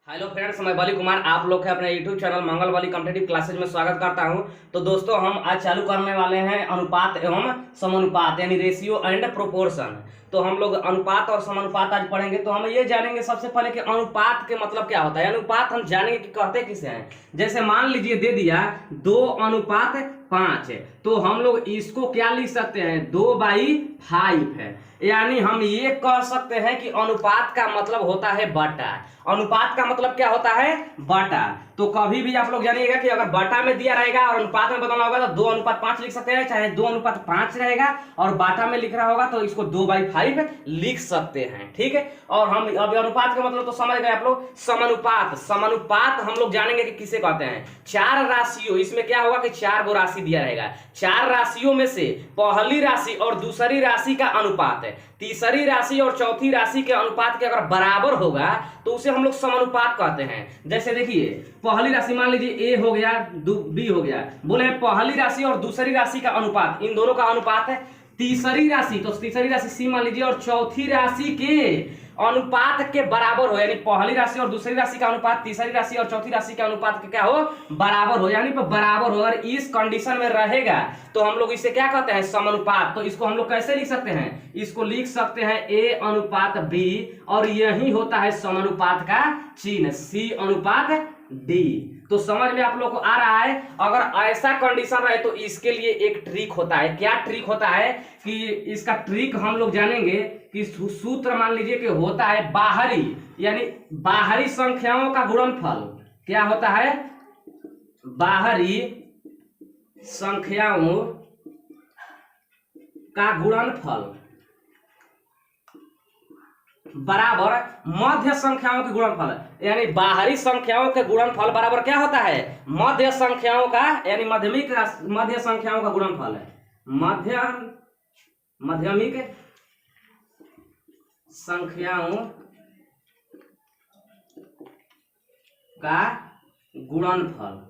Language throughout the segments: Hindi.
हेलो फ्रेंड्स, मैं बली कुमार आप लोग के अपने यूट्यूब चैनल मंगल वाली कॉम्पिटिटिव क्लासेज में स्वागत करता हूं। तो दोस्तों, हम आज चालू करने वाले हैं अनुपात एवं समानुपात यानी रेशियो एंड प्रोपोर्शन। तो हम लोग अनुपात और समानुपात आज पढ़ेंगे। तो हम ये जानेंगे सबसे पहले कि अनुपात के मतलब क्या होता है। अनुपात हम जानेंगे कि कहते किसे हैं। जैसे मान लीजिए दे दिया 2:5, तो हम लोग इसको क्या लिख सकते हैं, 2/5 है। यानी हम ये कह सकते हैं कि अनुपात का मतलब होता है बटा। अनुपात का मतलब क्या होता है, बटा। तो कभी भी आप लोग जानिएगा कि अगर बटा में दिया रहेगा और अनुपात में बदलना होगा तो 2:5 लिख सकते हैं, चाहे 2:5 रहेगा और बाटा में लिख रहा होगा तो इसको 2/5 लिख सकते हैं। ठीक है। और हम अब अनुपात का मतलब तो समझ गए आप लोग। समानुपात, समानुपात हम लोग जानेंगे कि किसे कहते हैं। 4 राशियों, इसमें क्या होगा कि 4 गो राशि दिया रहेगा। 4 राशियों में से पहली राशि और दूसरी राशि का अनुपात है, तीसरी राशि और चौथी राशि के अनुपात के अगर बराबर होगा तो उसे हम लोग समानुपात कहते हैं। जैसे देखिए, पहली राशि मान लीजिए ए हो गया, बी हो गया, बोले पहली राशि और दूसरी राशि का अनुपात, इन दोनों का अनुपात है। तीसरी राशि, तो तीसरी राशि सी मान लीजिए और चौथी राशि के अनुपात के बराबर हो, यानी पहली राशि और दूसरी राशि का अनुपात तीसरी राशि और चौथी राशि के अनुपात के क्या हो, बराबर हो, यानी बराबर हो। अगर इस कंडीशन में रहेगा तो हम लोग इसे क्या कहते हैं, समानुपात। तो इसको हम लोग कैसे लिख सकते हैं, इसको लिख सकते हैं A/B, और यही होता है समानुपात का चिन्ह, C/D। तो समझ में आप लोग को आ रहा है। अगर ऐसा कंडीशन रहे तो इसके लिए एक ट्रिक होता है। क्या ट्रिक होता है कि इसका ट्रिक हम लोग जानेंगे कि सूत्र मान लीजिए कि होता है बाहरी, यानी बाहरी संख्याओं का गुणनफल। क्या होता है, बाहरी संख्याओं का गुणनफल बराबर मध्य संख्याओं के गुणनफल। यानी बाहरी संख्याओं के गुणनफल बराबर क्या होता है, मध्य संख्याओं का, यानी मध्य संख्याओं का गुणनफल है। माध्यमिक संख्याओं का गुणनफल,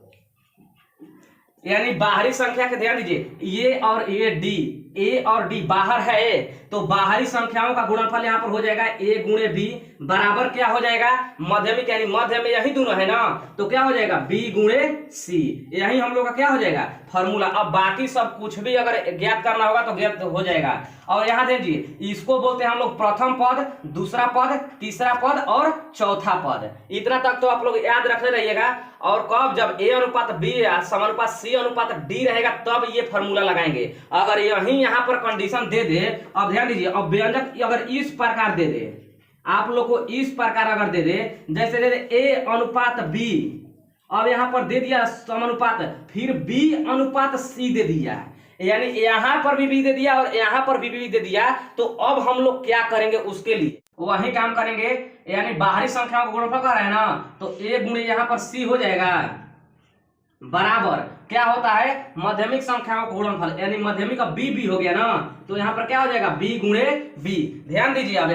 यानी बाहरी संख्या के ध्यान दीजिए, ये और ये डी, ए और डी बाहर है ए, तो बाहरी संख्याओं का गुणनफल यहां पर हो जाएगा a गुणे b बराबर क्या हो जाएगा, माध्यमिक, यानी मध्य में यही दोनों है ना, तो क्या हो जाएगा b गुणे c। यही हम लोग का क्या हो जाएगा, फॉर्मूला। अब बाकी सब कुछ भी अगर ज्ञात करना होगा तो ज्ञात हो जाएगा। और यहां देखिए, इसको बोलते हैं हम लोग प्रथम पद, दूसरा पद, तीसरा पद और चौथा पद। इतना तक तो आप लोग याद रखते रहिएगा। और कब, जब A/B या समानुपात C/D रहेगा तब ये फॉर्मूला लगाएंगे। अगर यही यहाँ पर कंडीशन दे दे, अब ध्यान दीजिए, अब व्यंजक अगर इस प्रकार दे दे, आप लोग को इस प्रकार अगर दे दे, जैसे दे दे A/B, अब यहाँ पर दे दिया समानुपात, फिर B/C दे दिया, यानी यहाँ पर भी दे दिया और यहाँ पर भी दे दिया, तो अब हम लोग क्या करेंगे, उसके लिए वही काम करेंगे। यानी बाहरी संख्याओं का गुणनफल कर रहे हैं ना, तो A गुणे यहाँ पर C हो जाएगा बराबर क्या होता है, माध्यमिक संख्याओं का गुणनफल, यानी माध्यमिक का B हो गया ना, तो यहाँ पर क्या हो जाएगा, B गुणे B। ध्यान दीजिए, अब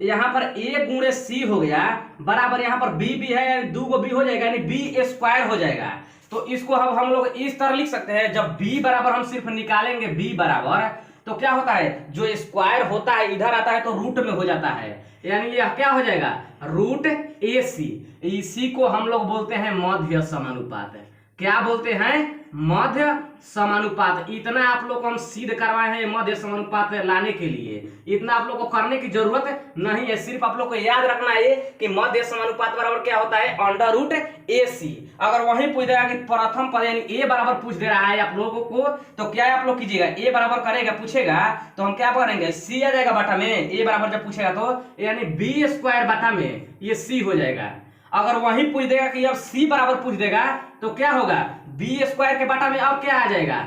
यहाँ पर A गुणे C हो गया बराबर, यहाँ पर B है, यानी 2 गो B हो जाएगा, यानी B² हो जाएगा। तो इसको अब हम लोग इस तरह लिख सकते हैं, जब B बराबर हम सिर्फ निकालेंगे B बराबर, तो क्या होता है, जो स्क्वायर होता है इधर आता है तो रूट में हो जाता है, यानी यह क्या हो जाएगा, रूट AC। इसी को हम लोग बोलते हैं मध्य समानुपात। क्या बोलते हैं, मध्य समानुपात। इतना आप लोग को हम सिद्ध करवाए हैं मध्य समानुपात लाने के लिए, इतना आप लोग को करने की जरूरत नहीं है। सिर्फ आप लोग को याद रखना है कि मध्य समानुपात बराबर क्या होता है, √AC। अगर वही पूछ देगा कि प्रथम पद, यानी A बराबर पूछ दे रहा है आप लोगों को, तो क्या आप लोग कीजिएगा, A बराबर करेगा, पूछेगा तो हम क्या करेंगे, C आ जाएगा बटा में। A बराबर जब पूछेगा तो यानी B² बटा में ये C हो जाएगा। अगर वही पूछ देगा कि अब C बराबर पूछ देगा तो क्या होगा, B² के बटा में अब क्या आ जाएगा,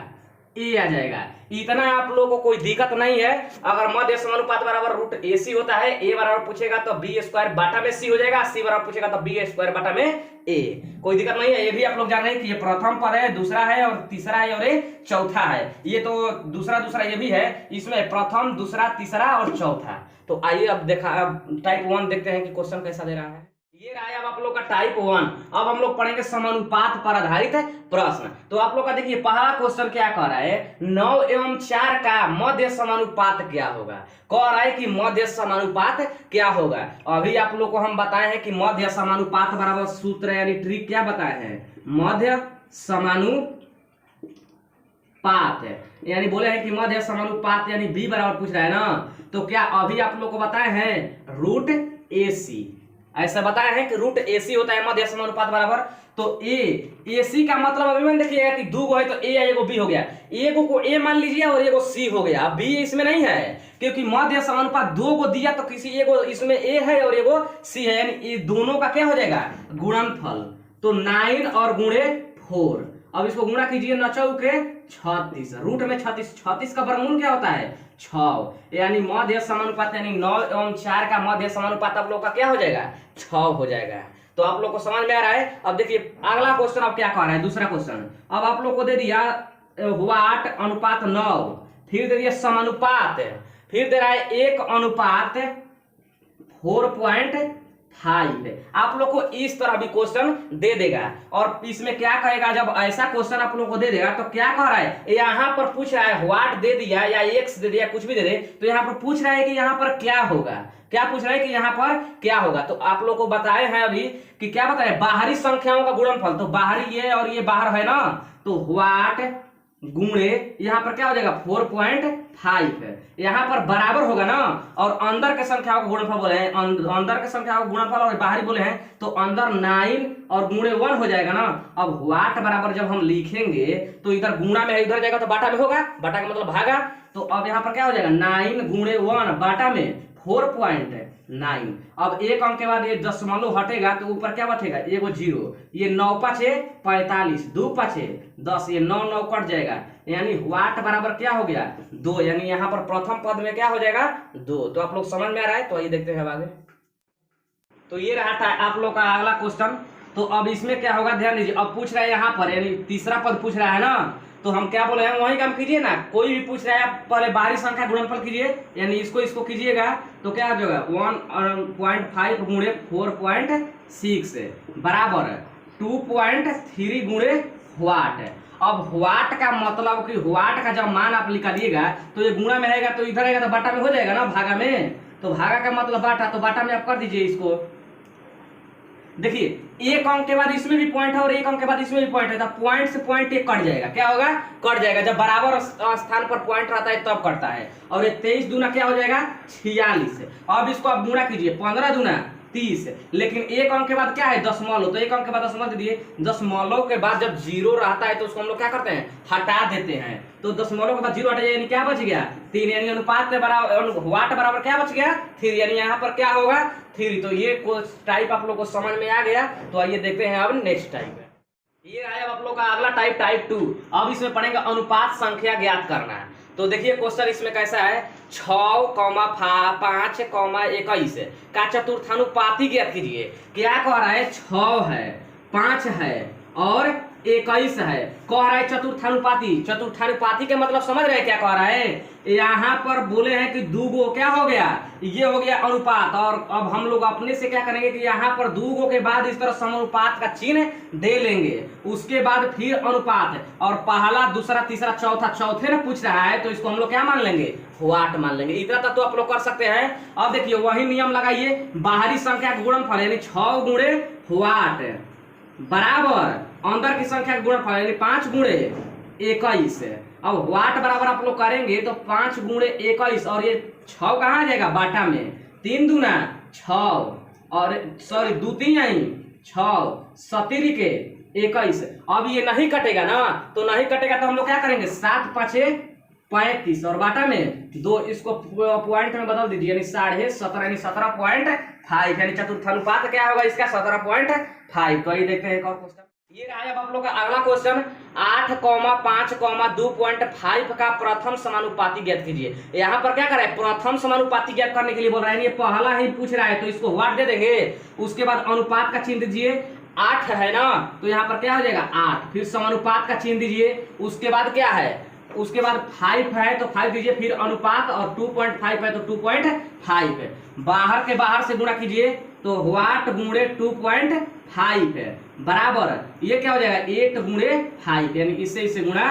A आ जाएगा। इतना आप लोगों को कोई दिक्कत नहीं है। अगर मध्य समानुपात बराबर √AC होता है, A बराबर पूछेगा तो B² बटा में C हो जाएगा, C बराबर पूछेगा तो B² बटा में A। कोई दिक्कत नहीं है। ये भी आप लोग जान रहे हैं कि ये प्रथम पद है, दूसरा है और तीसरा है और ये चौथा है। ये तो दूसरा ये भी है, इसमें प्रथम, दूसरा, तीसरा और चौथा। तो आइए अब टाइप 1 देखते हैं कि क्वेश्चन कैसा दे रहा है। ये रहा अब आप लोग का टाइप 1। अब हम लोग पढ़ेंगे समानुपात पर आधारित प्रश्न। तो आप लोग का देखिए पहला क्वेश्चन क्या कह रहा है, 9 एवं 4 का मध्य समानुपात क्या होगा। कह रहा है कि मध्य समानुपात क्या होगा। अभी आप लोग को हम बताए हैं कि मध्य समानुपात बराबर सूत्र यानी ट्रिक क्या बताए हैं, मध्य समानुपात यानी बोले हैं कि मध्य समानुपात यानी बी बराबर पूछ रहा है ना। तो क्या अभी आप लोग को बताए हैं रूट AC, ऐसा बताया है कि रूट AC होता है मध्य समानुपात बराबर। तो AC का मतलब अभी मैंने देखिएगा कि दो गो है तो A या एगो B हो गया, एगो को A मान लीजिए और एगो C हो गया। B इसमें नहीं है क्योंकि मध्य समानुपात दो को दिया तो किसी एगो इसमें A है और एगो C है, यानी ये दोनों का क्या हो जाएगा गुणनफल। तो 9 और गुणे 4, अब इसको गुणा कीजिए 9 चौके 36, रूट में 36 का वर्गमूल क्या होता है 6, यानी मध्य समानुपात यानी 9 एवं 4 का मध्य समानुपात आप लोग का क्या हो जाएगा 6 हो जाएगा। तो आप लोग को समझ में आ रहा है। अब देखिए अगला क्वेश्चन अब क्या कह रहा है, दूसरा क्वेश्चन। अब आप लोग को दे दिया वाट अनुपात 9, फिर दे दिया समानुपात, फिर दे रहा है 1 अनुपात 4.5। आप लोग को इस तरह भी क्वेश्चन दे देगा और इसमें क्या कहेगा, जब ऐसा क्वेश्चन आप लोग को दे देगा तो क्या कह रहा है, यहाँ पर पूछ रहा है व्हाट दे दिया या एक्स दे दिया कुछ भी दे दे, तो यहाँ पर पूछ रहा है कि यहाँ पर क्या होगा, क्या पूछ रहा है कि यहाँ पर क्या होगा। तो आप लोग को बताए हैं अभी कि क्या बताए, बाहरी संख्याओं का गुणनफल। तो बाहरी ये और ये बाहर है ना, तो व्हाट गुणे यहाँ पर क्या हो जाएगा 4.5 है, यहाँ पर बराबर होगा ना, और अंदर के संख्याओं का गुणनफल बोले हैं, अंदर के संख्याओं का गुणनफल और बाहरी बोले हैं, तो अंदर 9 और गुणे 1 हो जाएगा ना। अब व्हाट बराबर जब हम लिखेंगे तो इधर गुणा में है, इधर जाएगा तो बाटा में होगा, बाटा का मतलब भागा। तो अब यहाँ पर क्या हो जाएगा 9 गुणे 1 बाटा में 4.9। अब एक अंक के बाद ये दशमलव हटेगा तो ऊपर क्या बचेगा एगो 0, ये 9 5 45, 2 5 10, ये 9 9 कट जाएगा, यानी व्हाट बराबर क्या हो गया 2, यानी यहाँ पर प्रथम पद में क्या हो जाएगा 2। तो आप लोग समझ में आ रहा है। तो आइए देखते हैं आगे। तो ये रहा था आप लोग का अगला क्वेश्चन। तो अब इसमें क्या होगा ध्यान दीजिए, अब पूछ रहा है यहाँ पर यानी तीसरा पद पूछ रहा है ना, तो हम क्या बोले हैं वही काम कीजिए ना। कोई भी पूछ रहा है आप पहले बाहरी संख्या गुणनफल कीजिए, यानी इसको कीजिएगा तो क्या हो जाएगा 1.5 गुणे 4.6 बराबर 2.3 गुणे व्हाट। अब व्हाट का मतलब कि व्हाट का जब मान आप निकालिएगा तो ये गुणा में रहेगा, तो इधर रहेगा तो बाटा में हो जाएगा ना, भागा में। तो भागा का मतलब बाटा, तो बाटा में आप कर दीजिए इसको। देखिए एक अंक के बाद इसमें भी पॉइंट है और एक अंक के बाद इसमें भी पॉइंट है, तो पॉइंट से पॉइंट एक कट जाएगा, क्या होगा कट जाएगा। जब बराबर स्थान पर पॉइंट रहता है तब कटता है। और ये 23 दूना क्या हो जाएगा 46। अब इसको आप गुणा कीजिए, 15 दूना 30, लेकिन एक अंक के बाद क्या है दशमलव, तो एक अंक के बाद दशमलव दे दिए। दशमलव के बाद जब 0 रहता है तो उसको हम लोग क्या करते हैं हटा देते हैं। तो दशमलव के बाद 0 हटा जाए यानी क्या बच गया 3, यानी अनुपात के बराबर व्हाट बराबर क्या बच गया 3, यानी यहाँ पर क्या होगा 3। तो ये टाइप आप लोग को समझ में आ गया। तो आइए देखते हैं अब नेक्स्ट टाइप। ये आया अब आप लोग का अगला टाइप 2। अब इसमें पढ़ेंगे अनुपात संख्या ज्ञात करना है। तो देखिए क्वेश्चन इसमें कैसा है, 6, 5, 21 का चतुर्थानुपाती ज्ञात कीजिए। क्या कह रहा है 6 है 5 है और 21 है, कह रहा है चतुर्थानुपाती। चतुर्थानुपाती के मतलब समझ रहे हैं क्या कह रहा है, यहाँ पर बोले हैं कि 2 गो क्या हो गया ये हो गया अनुपात। और अब हम लोग अपने से क्या करेंगे कि यहाँ पर 2 गो के बाद इस तरह समानुपात का चिन्ह दे लेंगे, उसके बाद फिर अनुपात, और पहला दूसरा तीसरा चौथा, चौथे ने पूछ रहा है तो इसको हम लोग क्या मान लेंगे व्हाट मान लेंगे। इतना तक तो आप लोग कर सकते हैं। अब देखिए वही नियम लगाइए, बाहरी संख्या का गुणनफल यानी 6 गुणे व्हाट बराबर अंदर की संख्या का गुणनफल यानी 5 गुणे 21। अब व्हाट बराबर आप लोग करेंगे तो 5 गुणे 21 और ये 6 कहाँ आ जाएगा बाटा में, 3 दूना 6 और सॉरी 2 3 आई 6 17 के 21। अब ये नहीं कटेगा ना, तो नहीं कटेगा तो हम लोग क्या करेंगे 7 5 35 और बाटा में 2, इसको पॉइंट में बदल दीजिए यानी 17.5 यानी 17.5, यानी चतुर्थानुपात क्या होगा इसका 17.5। तो ये देखते हैं एक और क्वेश्चन। ये रहा अब आप लोग का अगला क्वेश्चन, 8, 5, 2.5 का प्रथम समानुपाती ज्ञात कीजिए। यहाँ पर क्या कर रहा है प्रथम समानुपाती ज्ञात करने के लिए बोल रहा है, ये पहला ही पूछ रहा है तो इसको व्हाट दे देंगे, उसके बाद अनुपात का चिन्ह दीजिए। 8 है ना, तो यहाँ पर क्या हो जाएगा 8, फिर समानुपात का चिन्ह दीजिए, उसके बाद क्या है उसके बाद 5 है तो 5 दीजिए, फिर अनुपात, और 2.5 है तो 2.5 है। बाहर के बाहर से गुणा कीजिए तो वाट गुणे 2.5 है बराबर, ये क्या हो जाएगा 8 गुणे 5, यानी इससे इसे गुणा,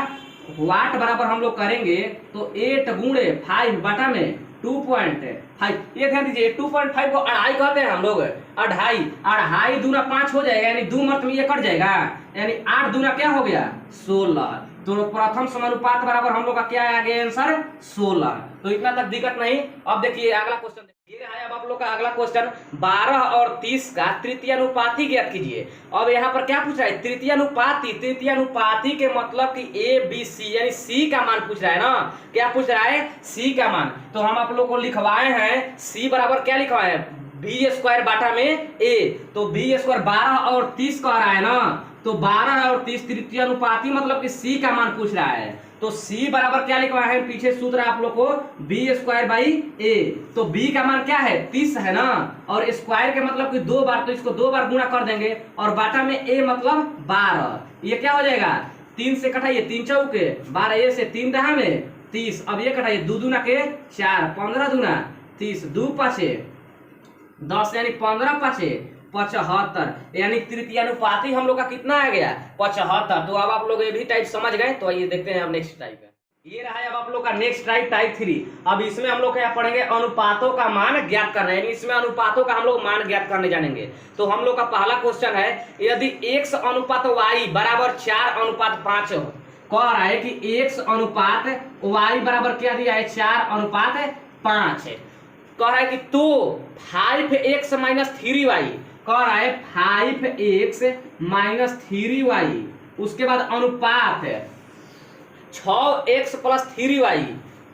वाट बराबर हम लोग करेंगे तो 8 गुणे 5 बटा में 2.5। ये ध्यान दीजिए 2.5 को अढ़ाई कहते हैं हम लोग, अढ़ाई, अढ़ाई दूना 5 हो जाएगा, यानी 2 मर्त में ये कट जाएगा, यानी 8 दूना क्या हो गया 16। तो प्रथम समानुपात बराबर हम लोग का क्या आ गया आंसर 16। तो इतना तक दिक्कत नहीं। अब देखिए अगला क्वेश्चन, ये रहा है अब आप लोग का अगला क्वेश्चन, 12 और 30 का तृतीयानुपाती ज्ञात कीजिए। अब यहाँ पर क्या पूछ रहा है तृतीयानुपाती, तृतीयानुपाती के मतलब कि ए बी सी यानी सी का मान पूछ रहा है ना, क्या पूछ रहा है सी का मान। तो हम आप लोग को लिखवाए हैं सी बराबर क्या लिखवाए हैं बी स्क्वायर बाटा में ए, तो बी स्क्वायर 12 और 30 कह रहा है ना, तो 12 और 30 तृतीयानुपाती मतलब कि सी का मान पूछ रहा है। तो c बराबर क्या लिखवा है पीछे सूत्र आप लोग को बी स्क्वायर बाई ए, तो b का मान क्या है 30 है ना, और स्क्वायर के मतलब कि 2 बार, तो इसको 2 बार गुणा कर देंगे, और बाटा में a मतलब 12, ये क्या हो जाएगा 3 से कटाइए 3 चौके 12, ए से 3 दहा में 30, अब ये कटाइए 2 दूना के 4, 15 दूना 30, 2 पाछे 10, यानी 15 पाछे 75, यानी तृतीयानुपाती हम लोग का कितना आ गया 75। तो अब आप लोग ये भी टाइप समझ गए। तो आइए देखते हैं अब नेक्स्ट टाइप है, ये रहा है अब आप लोग का नेक्स्ट टाइप, टाइप 3। अब इसमें हम लोग क्या पढ़ेंगे अनुपातों का मान ज्ञात करना है, इसमें अनुपातों का हम लोग मान ज्ञात करने जानेंगे। तो हम लोग का पहला क्वेश्चन है, यदि x अनुपात y बराबर 4 अनुपात 5 हो, कह रहा है कि x अनुपात y बराबर क्या दिया है 4 अनुपात 5 है, कह रहा है कि तो 5x माइनस 3y, कह रहा है 5x माइनस 3y, उसके बाद अनुपात है 6x plus 3y,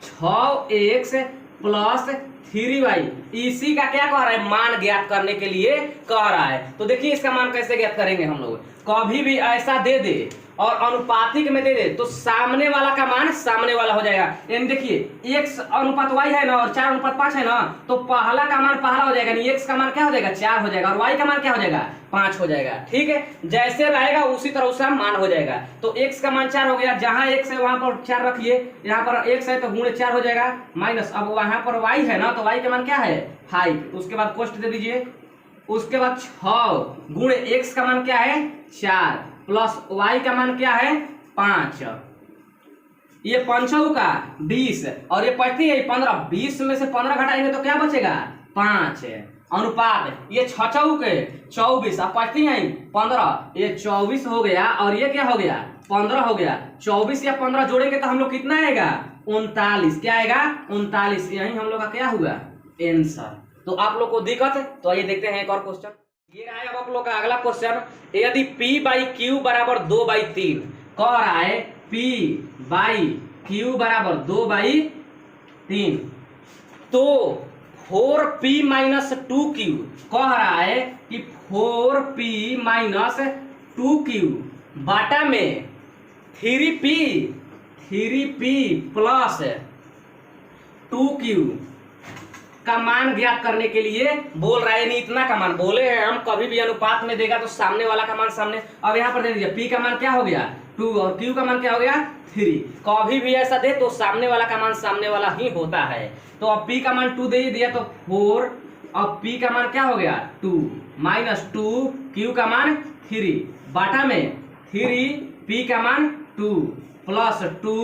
6x plus 3y, इसी का क्या कह रहा है मान ज्ञात करने के लिए कह रहा है। तो देखिए इसका मान कैसे ज्ञात करेंगे हम लोग, कभी भी ऐसा दे दे और अनुपातिक में दे दे तो सामने वाला का मान सामने वाला हो जाएगा। यानी देखिए x अनुपात y है ना और 4 अनुपात 5 है ना, तो पहला का मान पहला हो जाएगा, यानी x का मान क्या हो जाएगा 4 हो जाएगा, और y का मान क्या हो जाएगा 5 हो जाएगा। ठीक है, जैसे रहेगा उसी तरह उसका मान हो जाएगा। तो x का मान 4 हो गया, जहां x है वहां पर 4 रखिए, यहाँ पर x है तो गुणे 4 हो जाएगा, माइनस अब वहां पर y है ना, तो y का मान क्या है 5, उसके बाद कोष्ट दे दीजिए, उसके बाद 6 गुणे x का मान क्या है 4 प्लस y का मान क्या है 5, ये 5 का 20 और ये पड़ती है 15, 20 में से 15 घटाएंगे तो क्या बचेगा 5, अनुपात ये 6 के 24 अब पड़ती है 15, ये 24 हो गया और ये क्या हो गया 15 हो गया, 24 या 15 जोड़ेंगे तो हम लोग कितना आएगा 39, क्या आएगा 39, यही हम लोग का क्या हुआ आंसर। तो आप लोग को दिक्कत है, तो आइए देखते हैं एक और क्वेश्चन, ये रहा है अब आप लोग का अगला क्वेश्चन, यदि p बाई क्यू बराबर 2/3, कह रहा है p बाई क्यू बराबर 2/3, तो 4p माइनस 2q, कह रहा है कि 4p माइनस 2q बाटा में 3p प्लस 2q का मान ज्ञात करने के लिए बोल रहा है। नहीं इतना का मान बोले हैं हम, कभी भी अनुपात में देगा तो सामने वाला का मान सामने, अब यहाँ पर दे दीजिए p का मान क्या हो गया 2 और q का मान क्या हो गया 3, कभी भी ऐसा दे तो सामने वाला का मान सामने वाला ही होता है। तो अब p का मान 2 दे दिया तो 4, अब p का मान क्या हो गया 2 माइनस 2, q का मान 3 बाटा में 3p का मान 2 प्लस 2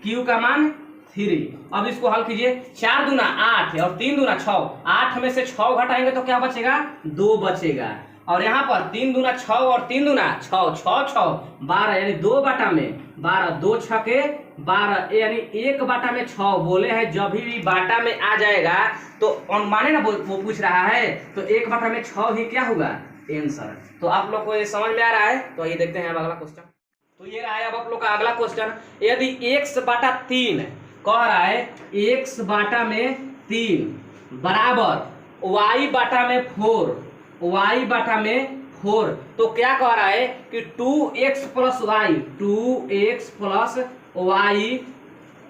q का मान 3। अब इसको हल कीजिए, 4 दूना 8 और 3 दूना 6, 8 में से 6 घटाएंगे तो क्या बचेगा 2 बचेगा, और यहाँ पर 3 दूना 6 और 3 दूना 6, 6 6 12, यानी 2 बाटा में 12, 2 6 के 12, यानी 1 बाटा में 6 बोले हैं। जब भी बाटा में आ जाएगा तो माने ना वो पूछ रहा है, तो 1 बाटा में 6 ही क्या होगा आंसर। तो आप लोग को ये समझ में आ रहा है। तो ये देखते हैं अब अगला क्वेश्चन, तो ये रहा है अब आप लोग का अगला क्वेश्चन, यदि x बाटा 3, कह रहा है x बाटा में 3 बराबर y बाटा में 4, y बाटा में 4, तो क्या कह रहा है कि 2x plus y, 2x plus y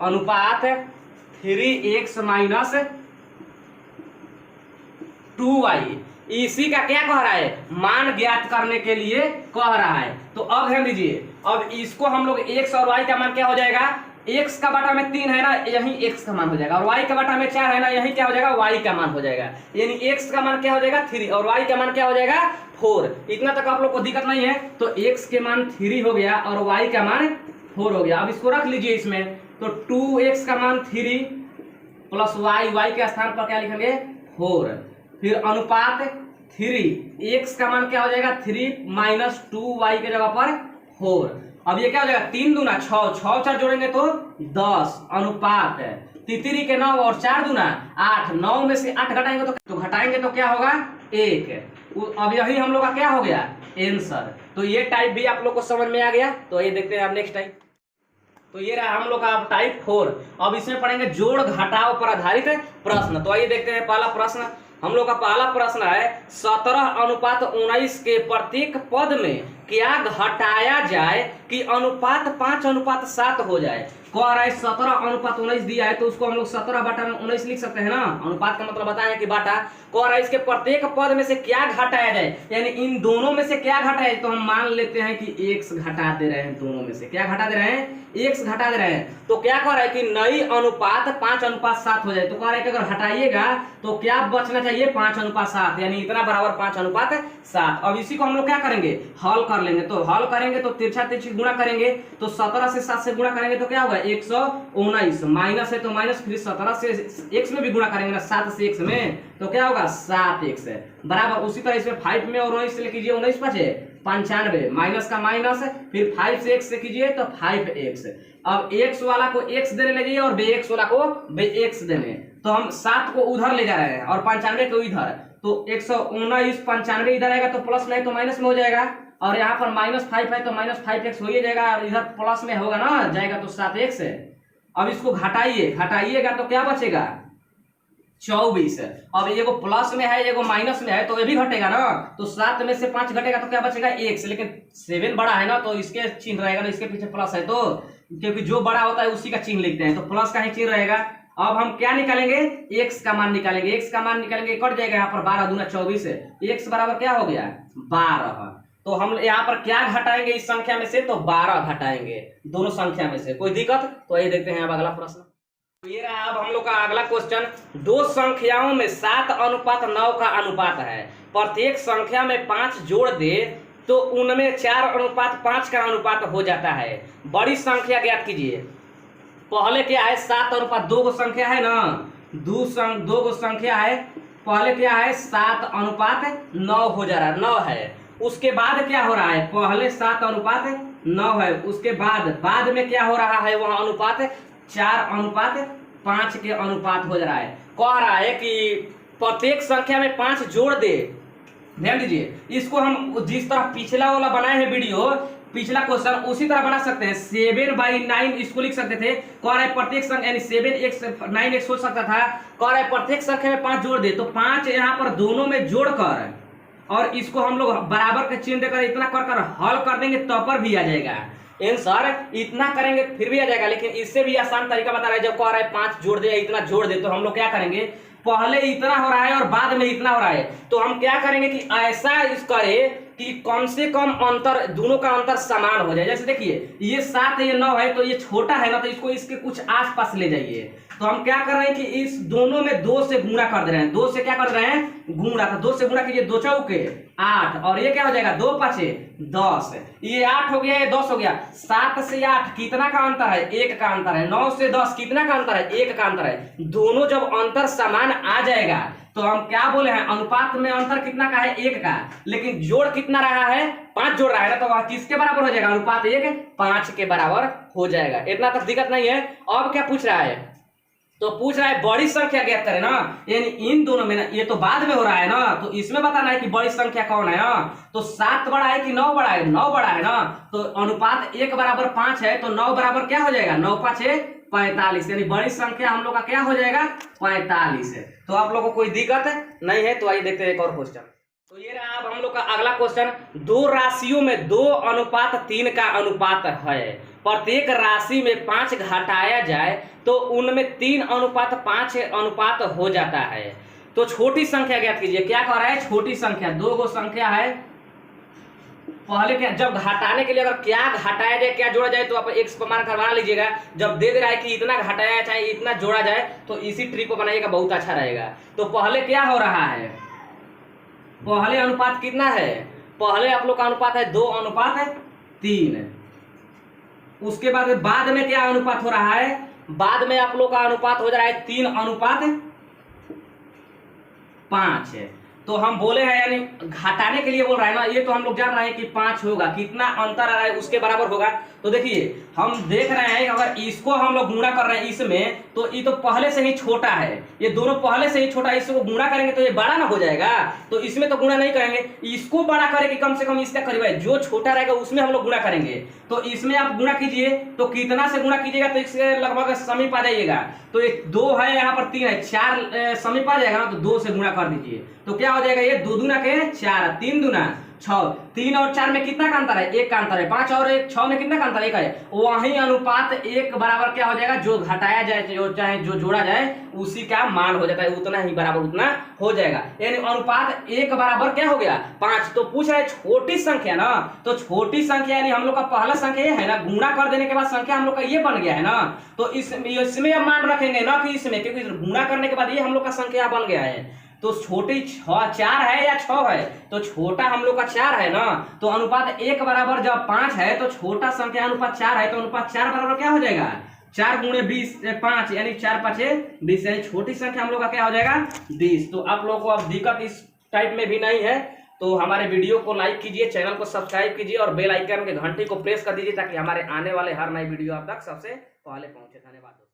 अनुपात 3x माइनस 2y, इसी का क्या कह रहा है मान ज्ञात करने के लिए कह रहा है। तो अब ध्यान दीजिए, अब इसको हम लोग x और y का मान क्या हो जाएगा x का बटा में 3 है ना, यही x का मान हो जाएगा, और y का बटा में 4 है ना, यही क्या हो जाएगा, y का मान हो जाएगा। यानी x का मान क्या हो जाएगा 3 और y का मान क्या हो जाएगा 4। इतना तक आप लोग को दिक्कत नहीं है। तो x के मान 3 हो गया और y का मान 4 हो गया। अब इसको रख लीजिए इसमें, तो 2x का मान 3 प्लस y के स्थान पर क्या लिखेंगे 4, फिर अनुपात 3, x का मान क्या हो जाएगा 3 माइनस 2y के जगह पर 4। अब ये क्या हो जाएगा 3 दूना 6, 6 4 जोड़ेंगे तो 10, अनुपात 3 के 9 और 4 दूना 8, 9 में से 8 घटाएंगे तो घटाएंगे तो क्या होगा 1। अब यही हम लोग का क्या हो गया आंसर। तो ये टाइप भी आप लोग को समझ में आ गया। तो ये देखते हैं आप नेक्स्ट टाइप। तो ये रहा हम लोग का टाइप 4। अब इसमें पढ़ेंगे जोड़ घटाव पर आधारित प्रश्न। तो आइए देखते हैं पहला प्रश्न। हम लोग का पहला प्रश्न है 17:19 के प्रत्येक पद में क्या घटाया जाए कि अनुपात 5:7 हो जाए। कह रहा है 17:19 दिया है तो उसको हम लोग 17/19 लिख सकते हैं ना। अनुपात का मतलब बताया कि बाटा। कह रहा है इसके प्रत्येक पद में से क्या घटाया जाए, यानी इन दोनों में से क्या घटाया जाए। तो हम मान लेते हैं कि x घटा दे रहे हैं, दोनों में से क्या घटा दे रहे हैं x घटा दे रहे हैं। तो क्या कह रहा है कि नई अनुपात 5:7 हो जाए। तो कह रहा है कि अगर हटाइएगा तो क्या बचना चाहिए 5:7, यानी इतना बराबर 5:7। अब इसी को हम लोग क्या करेंगे हल कर लेंगे। तो हल करेंगे तो तिरछा तिरछी गुणा करेंगे, तो 17 से 7 से गुणा करेंगे तो क्या होगा 119, माइनस है तो माइनस, फिर 17 से x में भी गुणा करेंगे ना 7 से x में तो क्या होगा 7x बराबर। उसी तरह इसमें 5 में और 19 से कीजिए 19 5 95, माइनस का माइनस, फिर 5 से x से कीजिए तो 5x। अब x वाला को x देने लगिए और bx वाला को bx देने। तो हम 7 को उधर ले जा रहे हैं और 95 को इधर, तो 119 95 इधर आएगा तो प्लस नहीं तो माइनस में हो जाएगा, और यहाँ पर -5 है तो -5x हो ही जाएगा, और इधर प्लस में होगा ना जाएगा तो 7x। अब इसको घटाइएगा तो क्या बचेगा 24। अब ये प्लस में है ये माइनस में है तो ये भी घटेगा ना। तो 7 में से 5 घटेगा तो क्या बचेगा x, लेकिन 7 बड़ा है ना तो इसके चिन्ह रहेगा ना, इसके पीछे प्लस है तो, क्योंकि जो बड़ा होता है उसी का चिन्ह लिखते हैं तो प्लस का ही चिन्ह रहेगा। अब हम क्या निकालेंगे x का मान निकालेंगे, x का मान निकालेंगे कट जाएगा यहाँ पर 12 दूना 24, x बराबर क्या हो गया 12। तो हम यहाँ पर क्या घटाएंगे इस संख्या में से, तो 12 घटाएंगे दोनों संख्या में से। कोई दिक्कत? तो ये देखते हैं अब अगला प्रश्न। तो ये रहा अब हम लोग का अगला क्वेश्चन। दो संख्याओं में 7:9 का अनुपात है, प्रत्येक संख्या में 5 जोड़ दे तो उनमें 4:5 का अनुपात हो जाता है। बड़ी संख्या ज्ञात कीजिए। पहले क्या है 7:2 को संख्या है ना, दो को संख्या है, पहले क्या है 7:9 हो जा रहा है 9 है। उसके बाद क्या हो रहा है, पहले 7:9 है, उसके बाद में क्या हो रहा है वहां अनुपात 4:5 के अनुपात हो जा रहा है। कह रहा है कि प्रत्येक संख्या में 5 जोड़ दे। ध्यान दीजिए, इसको हम जिस तरह पिछला वाला बनाए हैं वीडियो, पिछला क्वेश्चन उसी तरह बना सकते हैं। 7/9 इसको लिख सकते थे। कह रहा है प्रत्येक संख्या यानी 7x 9x हो सकता था। कह रहा है प्रत्येक संख्या में 5 जोड़ दे, तो 5 यहाँ पर दोनों में जोड़कर और इसको हम लोग बराबर के चिन्ह देकर इतना कर हल कर देंगे तो पर भी आ जाएगा आंसर। इतना करेंगे फिर भी आ जाएगा, लेकिन इससे भी आसान तरीका बता रहा है। जब कह रहा है 5 जोड़ दे इतना जोड़ दे, तो हम लोग क्या करेंगे, पहले इतना हो रहा है और बाद में इतना हो रहा है, तो हम क्या करेंगे कि ऐसा इस करे कि कम से कम अंतर, दोनों का अंतर समान हो जाए। जैसे देखिए ये 7 ये 9 है तो ये छोटा है ना, तो इसको इसके कुछ आसपास ले जाइए। तो हम क्या कर रहे हैं कि इस दोनों में 2 से गुणा कर दे रहे हैं। 2 से क्या कर रहे हैं गुणा, तो 2 से गुणा कीजिए 2 चौके 8, और ये क्या हो जाएगा 2 5 10, ये 8 हो गया, ये 10 हो गया। 7 से 8 कितना का अंतर है, 1 का अंतर है। 9 से 10 कितना का अंतर है, 1 का अंतर है। दोनों जब अंतर समान आ जाएगा तो हम क्या बोले हैं, अनुपात में अंतर कितना का है 1 का, लेकिन जोड़ कितना रहा है 5 जोड़ रहा है ना, तो वह किसके बराबर हो जाएगा, अनुपात 1 5 के बराबर हो जाएगा। इतना तक दिक्कत नहीं है। अब क्या पूछ रहा है, तो पूछ रहा है बड़ी संख्या ज्ञात करें ना, यानी इन दोनों में ना, ये तो बाद में हो रहा है ना, तो इसमें बताना है कि बड़ी संख्या कौन है ना। तो 7 बड़ा है कि 9 बड़ा है, 9 बड़ा है ना, तो अनुपात 1 बराबर 5 है, तो 9 बराबर क्या हो जाएगा 9 5 45, यानी बड़ी संख्या हम लोग का क्या हो जाएगा 45 है। तो आप लोगों को कोई दिक्कत नहीं है। तो आइए देखते हैं एक और क्वेश्चन। तो ये रहा अब हम लोग का अगला क्वेश्चन। दो राशियों में 2:3 का अनुपात है, प्रत्येक राशि में 5 घटाया जाए तो उनमें 3:5 अनुपात हो जाता है। तो छोटी संख्या ज्ञात कीजिए। क्या कह रहा है, छोटी संख्या, 2 गो संख्या है, पहले क्या, जब घटाने के लिए अगर क्या घटाया जाए क्या जोड़ा जाए तो आप एक्स को मान करवा लीजिएगा। जब दे रहा है कि इतना घटाया चाहे इतना जोड़ा जाए तो इसी ट्रिक को बनाइएगा, बहुत अच्छा रहेगा। तो पहले क्या हो रहा है, पहले अनुपात कितना है, पहले आप लोग का अनुपात है 2:3। उसके बाद में क्या अनुपात हो रहा है, बाद में आप लोग का अनुपात हो जा रहा है 3:5। तो हम बोले हैं यानी घटाने के लिए बोल रहा है ना, ये तो हम लोग जान रहे हैं कि 5 होगा, कितना अंतर आ रहा है उसके बराबर होगा। तो देखिए हम देख रहे हैं अगर इसको हम लोग गुणा कर रहे हैं इसमें, तो ये तो पहले से ही छोटा है, ये दोनों पहले से ही छोटा है, इसको गुणा करेंगे तो ये बड़ा ना हो जाएगा। तो इसमें तो गुणा नहीं करेंगे, इसको बड़ा करेंगे कम से कम इसका करीब है, जो छोटा रहेगा उसमें हम लोग गुणा करेंगे। तो इसमें आप गुणा कीजिए, तो कितना से गुणा कीजिएगा तो इसके लगभग समीप आ जाइएगा। तो ये 2 है, यहाँ पर 3 है, 4 समीप आ जाएगा ना, तो 2 से गुणा कर दीजिए तो क्या हो जाएगा, ये 2 दूना के 4, 3 दूना 6, 3 और 4 में कितना का अंतर है, 1 का अंतर है, 5 और 1 6 में कितना का अंतर, 1 है। वही अनुपात 1 बराबर क्या हो जाएगा, जो घटाया जाए जो चाहे जो जोड़ा जाए उसी का मान हो जाता है, उतना ही बराबर उतना हो जाएगा। यानी अनुपात 1 बराबर क्या हो गया 5। तो पूछ रहा है छोटी संख्या ना, तो छोटी संख्या यानी हम लोग का पहला संख्या ये है ना, गुणा कर देने के बाद संख्या हम लोग का ये बन गया है ना, तो इसमें हम मान रखेंगे ना कि इसमें, क्योंकि गुणा करने के बाद ये हम लोग का संख्या बन गया है। तो छोटी 4 है या 6 है, तो छोटा हम लोग का 4 है ना, तो अनुपात 1 बराबर जब 5 है तो छोटा संख्या अनुपात 4 है, तो अनुपात 4 बराबर क्या हो जाएगा 4 गुणे 20 5 यानी 4 5 20, यानी छोटी संख्या हम लोग का क्या हो जाएगा 20। तो आप लोगों को अब दिक्कत इस टाइप में भी नहीं है, तो हमारे वीडियो को लाइक कीजिए, चैनल को सब्सक्राइब कीजिए और बेल आइकन के घंटी को प्रेस कर दीजिए ताकि हमारे आने वाले हर नई वीडियो आप तक सबसे पहले पहुंचे। धन्यवाद।